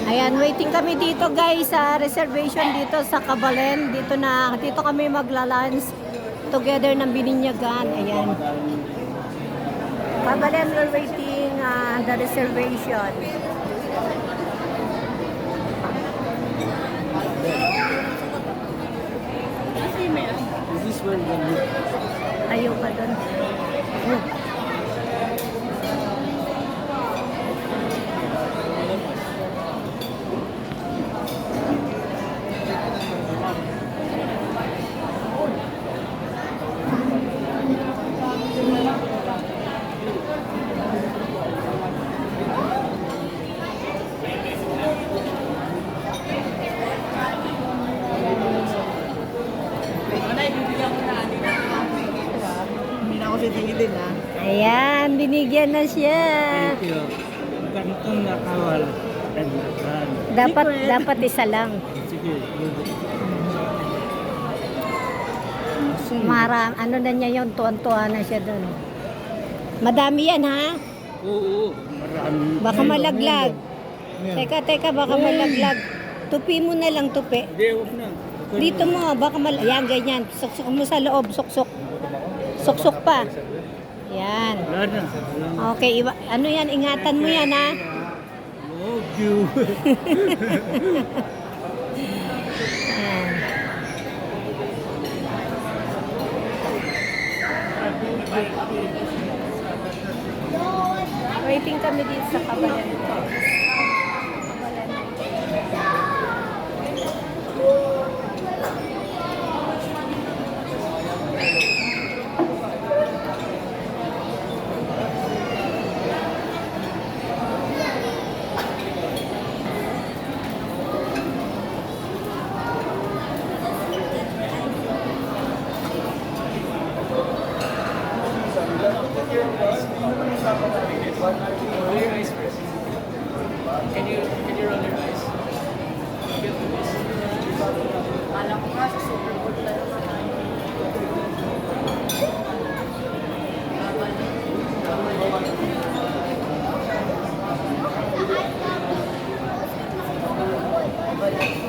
Ayan, waiting kami dito guys sa reservation dito sa Cabalen. Dito kami magla-lunch together ng Bininyagan. Ayan. Cabalen, we're waiting the reservation. Is this one good? Ayaw pa doon. Hindi na ako titingin ha. Ayan, binigyan na siya. Thank you. Ganitong nakawal. Dapat isa lang. Sige. Ano na niya yun, tuwan-tuwa na siya doon. Madami yan ha. Oo. Marami. Baka malaglag. Teka, baka malaglag. Tupi mo na lang, tupi. Hindi, huwag na. Dito mo, baka yan, ganyan. Suksok mo sa loob, suksok. Suksok pa. Yan. Wala na. Okay, ano yan, ingatan mo yan ha. Love you. Ayan. Waiting kami dito sa Cabalen. Can you roll your eyes? Alam ko nga, sa super good na naman. Thank you.